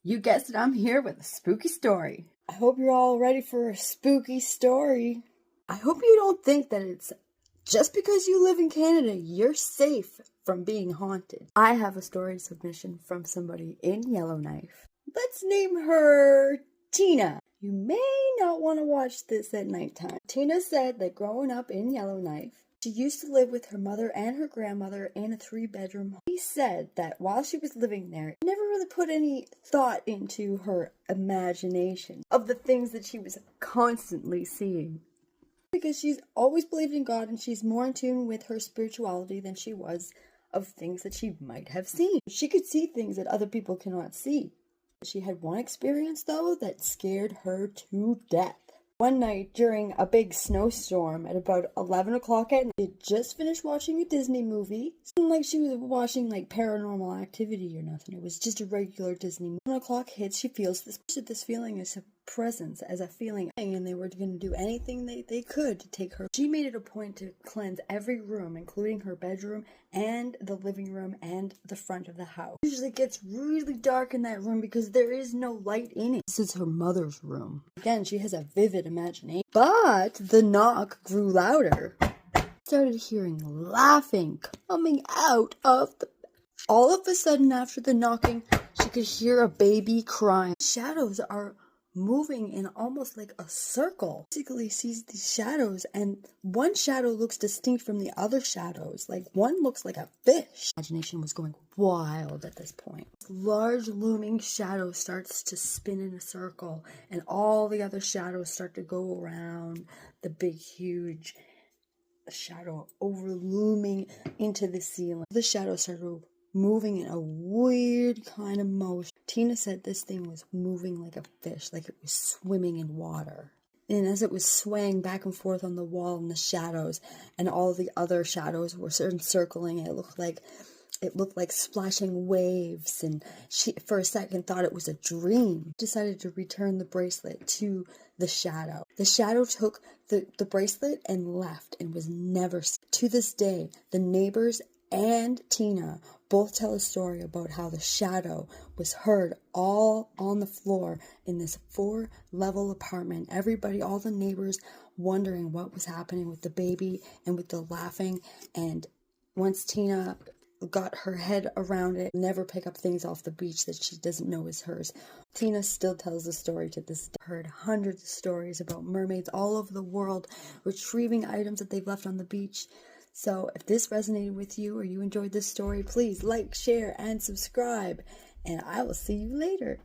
You guessed it, I'm here with a spooky story. I hope you're all ready for a spooky story. I hope you don't think that it's just because you live in Canada, you're safe from being haunted. I have a story submission from somebody in Yellowknife. Let's name her Tina. You may not want to watch this at nighttime. Tina said that growing up in Yellowknife, she used to live with her mother and her grandmother in a 3-bedroom home. She said that while she was living there, she never really put any thought into her imagination of the things that she was constantly seeing. Because she's always believed in God and she's more in tune with her spirituality than she was of things that she might have seen. She could see things that other people cannot see. She had one experience, though, that scared her to death. One night during a big snowstorm at about 11 o'clock at night, she had just finished watching a Disney movie. It wasn't like she was watching like Paranormal Activity or nothing. It was just a regular Disney movie. 1 o'clock hits, she feels this feeling as a presence, as a feeling, and they were going to do anything they could to take her. She made it a point to cleanse every room, including her bedroom and the living room and the front of the house. It usually gets really dark in that room because there is no light in it. This is her mother's room. Again, she has a vivid imagination. But the knock grew louder. Started hearing laughing coming out of the... All of a sudden, after the knocking, she could hear a baby crying. Shadows are moving in almost like a circle. Basically sees these shadows, and one shadow looks distinct from the other shadows. Like one looks like a fish. Imagination was going wild at this point. This large looming shadow starts to spin in a circle, and all the other shadows start to go around the big huge shadow overlooming into the ceiling. The shadow started moving in a weird kind of motion. Tina said this thing was moving like a fish, like it was swimming in water. And as it was swaying back and forth on the wall in the shadows, and all the other shadows were encircling it, it looked like splashing waves, and she for a second thought it was a dream. Decided to return the bracelet to the shadow. The shadow took the bracelet and left and was never seen. To this day, the neighbors and Tina both tell a story about how the shadow was heard all on the floor in this 4-level apartment. Everybody, all the neighbors wondering what was happening with the baby and with the laughing. And once Tina got her head around it, never pick up things off the beach that she doesn't know is hers. Tina still tells the story to this day. Heard hundreds of stories about mermaids all over the world retrieving items that they've left on the beach. So if this resonated with you or you enjoyed this story, please like, share, and subscribe. And I will see you later.